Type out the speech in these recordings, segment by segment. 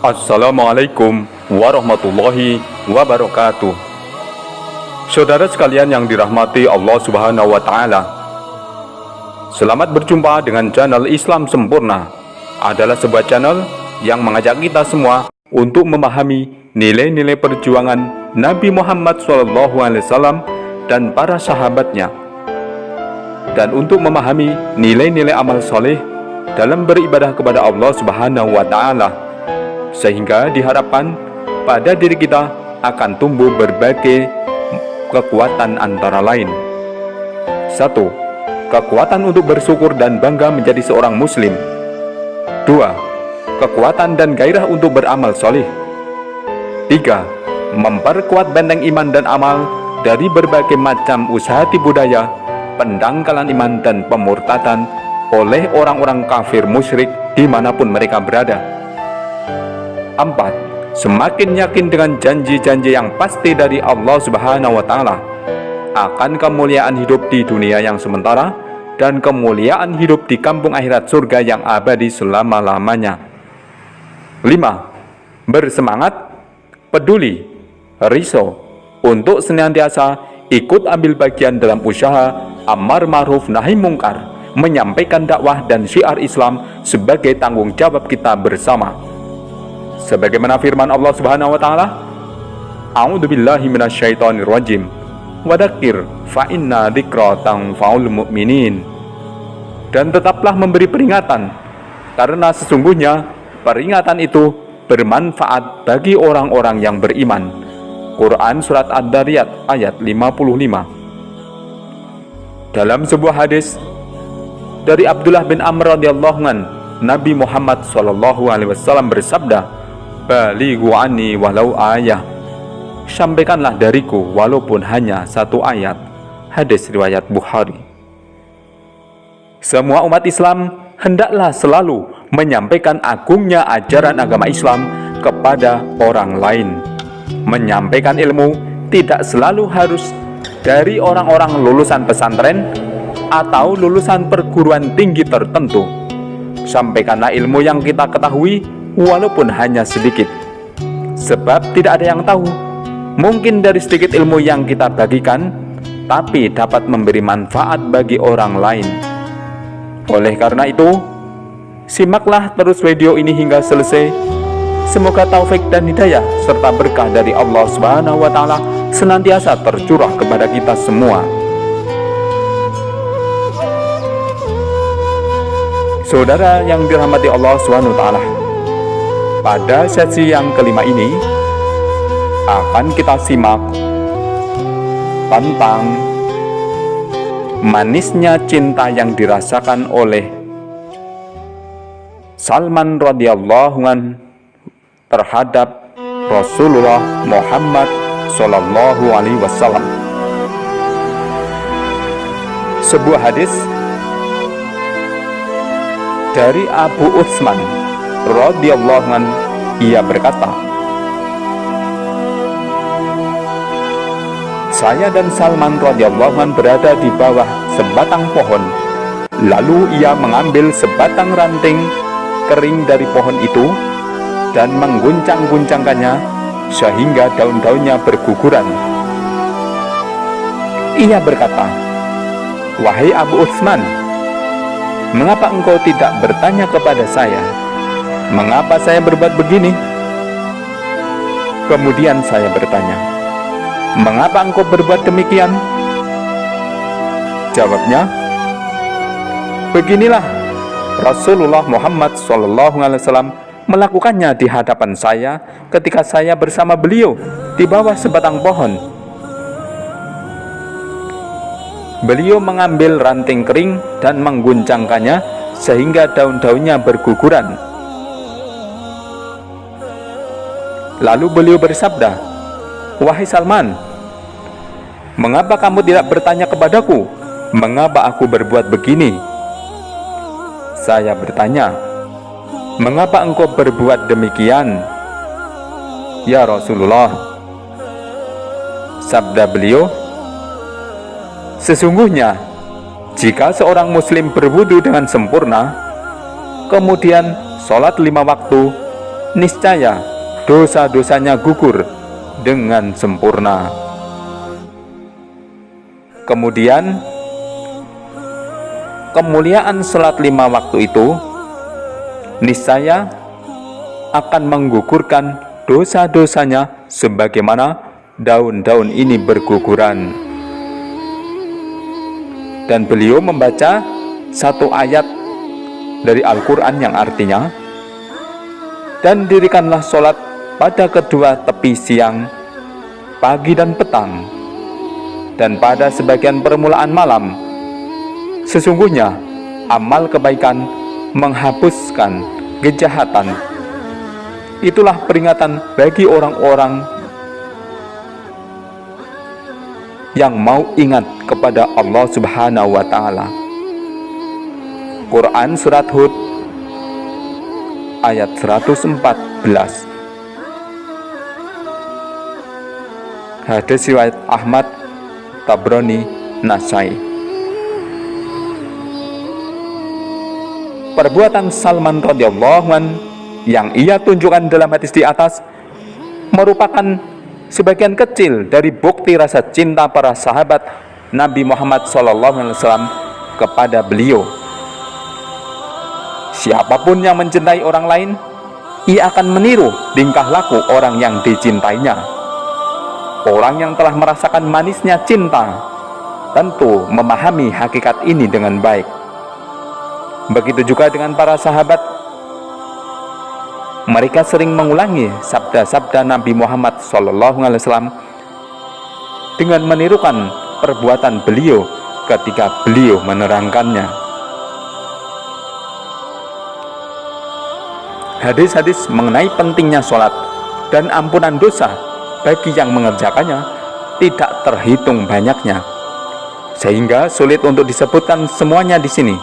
Assalamualaikum warahmatullahi wabarakatuh. Saudara sekalian yang dirahmati Allah Subhanahu wa Ta'ala, selamat berjumpa dengan channel Islam Sempurna. Adalah sebuah channel yang mengajak kita semua untuk memahami nilai-nilai perjuangan Nabi Muhammad SAW dan para sahabatnya, dan untuk memahami nilai-nilai amal soleh dalam beribadah kepada Allah Subhanahu wa Ta'ala, sehingga diharapkan pada diri kita akan tumbuh berbagai kekuatan, antara lain: 1. Kekuatan untuk bersyukur dan bangga menjadi seorang muslim. 2. Kekuatan dan gairah untuk beramal soleh. 3. Memperkuat benteng iman dan amal dari berbagai macam usaha tipu daya, pendangkalan iman dan pemurtadan oleh orang-orang kafir musyrik dimanapun mereka berada. 4. Semakin yakin dengan janji-janji yang pasti dari Allah Subhanahu wa Ta'ala akan kemuliaan hidup di dunia yang sementara dan kemuliaan hidup di kampung akhirat surga yang abadi selama-lamanya. 5. Bersemangat, peduli, risau untuk senantiasa ikut ambil bagian dalam usaha amar ma'ruf nahi mungkar, menyampaikan dakwah dan syiar Islam sebagai tanggung jawab kita bersama. Sebagaimana firman Allah Subhanahu wa Ta'ala, A'udzubillahi minasyaitonirrajim, Wadakir fa inna dzikra tanfa'ul mu'minin. Dan tetaplah memberi peringatan, karena sesungguhnya peringatan itu bermanfaat bagi orang-orang yang beriman. Quran Surat Ad-Dariyat ayat 55. Dalam sebuah hadis dari Abdullah bin Amr radhiyallahu anhu, Nabi Muhammad SAW bersabda, Balighu anni walau ayah, sampaikanlah dariku walaupun hanya satu ayat. Hadis riwayat Bukhari. Semua umat Islam hendaklah selalu menyampaikan agungnya ajaran agama Islam kepada orang lain. Menyampaikan ilmu tidak selalu harus dari orang-orang lulusan pesantren atau lulusan perguruan tinggi tertentu. Sampaikanlah ilmu yang kita ketahui walaupun hanya sedikit, sebab tidak ada yang tahu. Mungkin dari sedikit ilmu yang kita bagikan, tapi dapat memberi manfaat bagi orang lain. Oleh karena itu, simaklah terus video ini hingga selesai. Semoga taufik dan hidayah serta berkah dari Allah Subhanahu wa Ta'ala senantiasa tercurah kepada kita semua. Saudara yang dirahmati Allah Subhanahu wa Ta'ala, pada sesi yang kelima ini akan kita simak tentang manisnya cinta yang dirasakan oleh Salman radhiyallahu anhu terhadap Rasulullah Muhammad sallallahu alaihi wasallam. Sebuah hadis dari Abu Utsman radhiyallahu anhu, ia berkata, saya dan Salman radhiyallahu anhu berada di bawah sebatang pohon. Lalu ia mengambil sebatang ranting kering dari pohon itu dan mengguncang-guncangkannya sehingga daun-daunnya berguguran. Ia berkata, wahai Abu Utsman, mengapa engkau tidak bertanya kepada saya? Mengapa saya berbuat begini? Kemudian saya bertanya, mengapa engkau berbuat demikian? Jawabnya, beginilah Rasulullah Muhammad SAW melakukannya di hadapan saya ketika saya bersama beliau di bawah sebatang pohon. Beliau mengambil ranting kering dan mengguncangkannya sehingga daun-daunnya berguguran. Lalu beliau bersabda, wahai Salman, mengapa kamu tidak bertanya kepadaku, mengapa aku berbuat begini? Saya bertanya, mengapa engkau berbuat demikian, ya Rasulullah? Sabda beliau, sesungguhnya jika seorang muslim berwudu dengan sempurna, kemudian sholat 5 waktu, niscaya dosa-dosanya gugur dengan sempurna. Kemudian kemuliaan salat 5 waktu itu niscaya akan menggugurkan dosa-dosanya sebagaimana daun-daun ini berguguran. Dan beliau membaca satu ayat dari Al-Quran yang artinya, dan dirikanlah sholat pada kedua tepi siang, pagi dan petang, dan pada sebagian permulaan malam. Sesungguhnya amal kebaikan menghapuskan kejahatan. Itulah peringatan bagi orang-orang yang mau ingat kepada Allah Subhanahu wa Ta'ala. Quran Surat Hud ayat 114. Hadis riwayat Ahmad, Tabrani, Nasai. Perbuatan Salman radhiyallahu anhu yang ia tunjukkan dalam hadis di atas merupakan sebagian kecil dari bukti rasa cinta para sahabat Nabi Muhammad SAW kepada beliau. Siapapun yang mencintai orang lain, ia akan meniru tingkah laku orang yang dicintainya. Orang yang telah merasakan manisnya cinta tentu memahami hakikat ini dengan baik. Begitu juga dengan para sahabat. Mereka sering mengulangi sabda-sabda Nabi Muhammad SAW dengan menirukan perbuatan beliau ketika beliau menerangkannya. Hadis-hadis mengenai pentingnya sholat dan ampunan dosa bagi yang mengerjakannya tidak terhitung banyaknya, sehingga sulit untuk disebutkan semuanya di sini.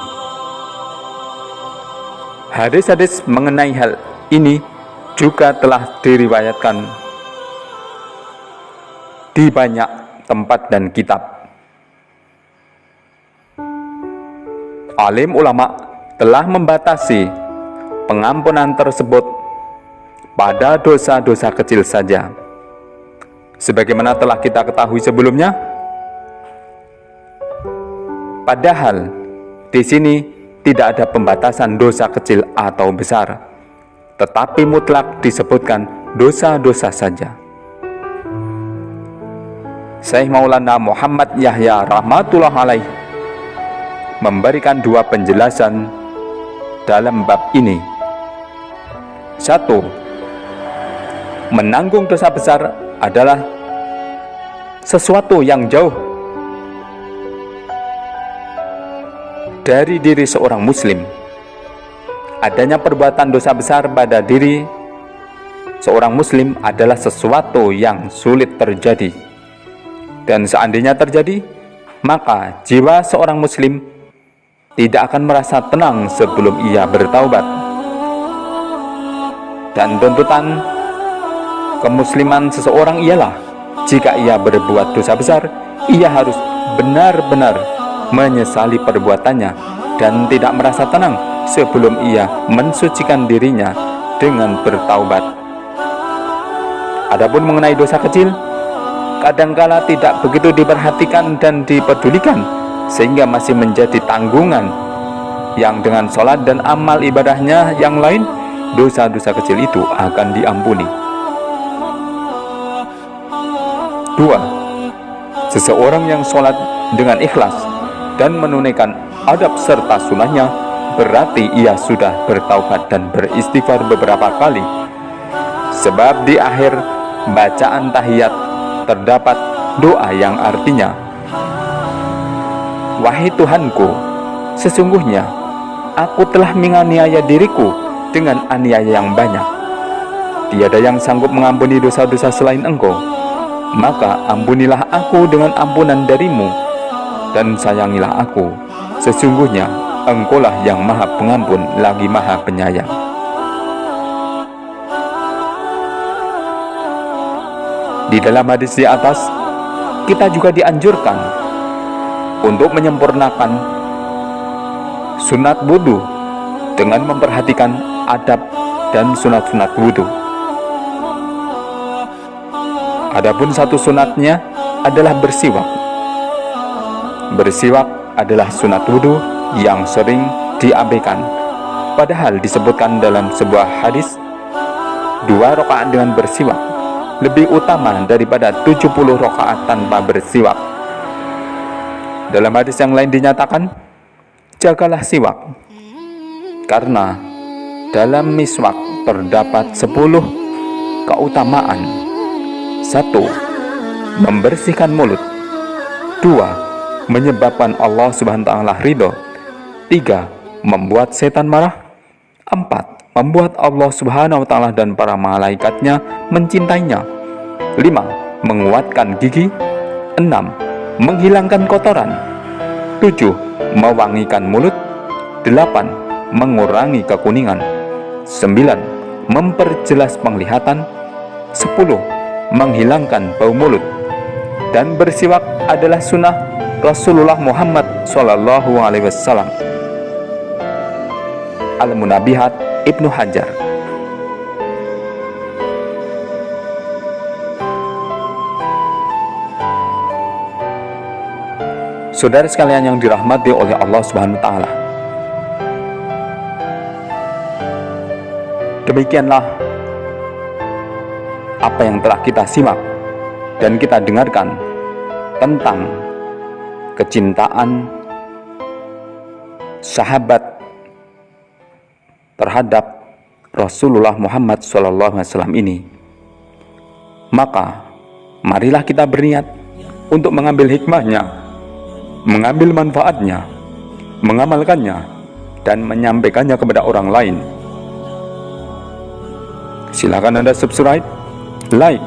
Hadis-hadis mengenai hal ini juga telah diriwayatkan di banyak tempat dan kitab. Alim ulama telah membatasi pengampunan tersebut pada dosa-dosa kecil saja. Sebagaimana telah kita ketahui sebelumnya, padahal di sini tidak ada pembatasan dosa kecil atau besar, tetapi mutlak disebutkan dosa-dosa saja. Syekh Maulana Muhammad Yahya rahmatullah alaih memberikan dua penjelasan dalam bab ini. 1. Menanggung dosa besar adalah sesuatu yang jauh dari diri seorang muslim. Adanya perbuatan dosa besar pada diri seorang muslim adalah sesuatu yang sulit terjadi. Dan seandainya terjadi, maka jiwa seorang muslim tidak akan merasa tenang sebelum ia bertaubat. Dan tuntutan kemusliman seseorang ialah, jika ia berbuat dosa besar, ia harus benar-benar menyesali perbuatannya dan tidak merasa tenang sebelum ia mensucikan dirinya dengan bertaubat. Adapun mengenai dosa kecil, kadangkala tidak begitu diperhatikan dan dipedulikan, sehingga masih menjadi tanggungan yang dengan sholat dan amal ibadahnya yang lain, dosa-dosa kecil itu akan diampuni. 2. Seseorang yang sholat dengan ikhlas dan menunaikan adab serta sunahnya, berarti ia sudah bertaubat dan beristighfar beberapa kali. Sebab di akhir bacaan tahiyat terdapat doa yang artinya, "Wahai Tuhanku, sesungguhnya aku telah menganiaya diriku dengan aniaya yang banyak. Tiada yang sanggup mengampuni dosa-dosa selain Engkau. Maka ampunilah aku dengan ampunan darimu, dan sayangilah aku. Sesungguhnya Engkaulah yang maha pengampun lagi maha penyayang." Di dalam hadis di atas, kita juga dianjurkan untuk menyempurnakan sunat wudu dengan memperhatikan adab dan sunat-sunat wudhu. Adapun satu sunatnya adalah bersiwak. Bersiwak adalah sunat wudhu yang sering diabaikan. Padahal disebutkan dalam sebuah hadis, 2 rakaat dengan bersiwak lebih utama daripada 70 rakaat tanpa bersiwak. Dalam hadis yang lain dinyatakan, jagalah siwak, karena dalam miswak terdapat 10 keutamaan. 1. Membersihkan mulut. 2. Menyebabkan Allah Subhanahu wa ta'ala ridho. 3. Membuat setan marah. 4. Membuat Allah Subhanahu wa ta'ala dan para malaikatnya mencintainya. 5. Menguatkan gigi. 6. Menghilangkan kotoran. 7. Mewangikan mulut. 8. Mengurangi kekuningan. 9. Memperjelas penglihatan. 10. Menghilangkan bau mulut. Dan bersiwak adalah sunnah Rasulullah Muhammad SAW. Al-Munabihat Ibnu Hajar. Saudara sekalian yang dirahmati oleh Allah Subhanahu wa ta'ala, demikianlah apa yang telah kita simak dan kita dengarkan tentang kecintaan sahabat terhadap Rasulullah Muhammad SAW ini. Maka marilah kita berniat untuk mengambil hikmahnya, mengambil manfaatnya, mengamalkannya, dan menyampaikannya kepada orang lain. Silakan Anda subscribe, like,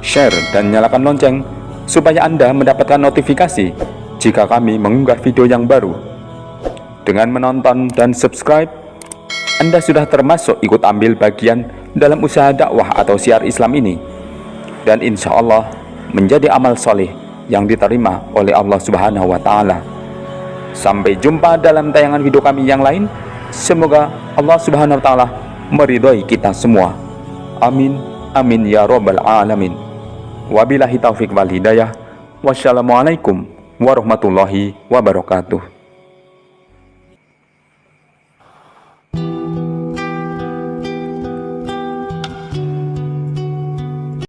share, dan nyalakan lonceng supaya Anda mendapatkan notifikasi jika kami mengunggah video yang baru. Dengan menonton dan subscribe, Anda sudah termasuk ikut ambil bagian dalam usaha dakwah atau syiar Islam ini, dan insya Allah menjadi amal soleh yang diterima oleh Allah Subhanahu wa ta'ala. Sampai jumpa dalam tayangan video kami yang lain. Semoga Allah Subhanahu wa ta'ala meridhoi kita semua. Amin, amin ya rabbal alamin. Wabillahi taufik wal hidayah. Wassalamualaikum warahmatullahi wabarakatuh.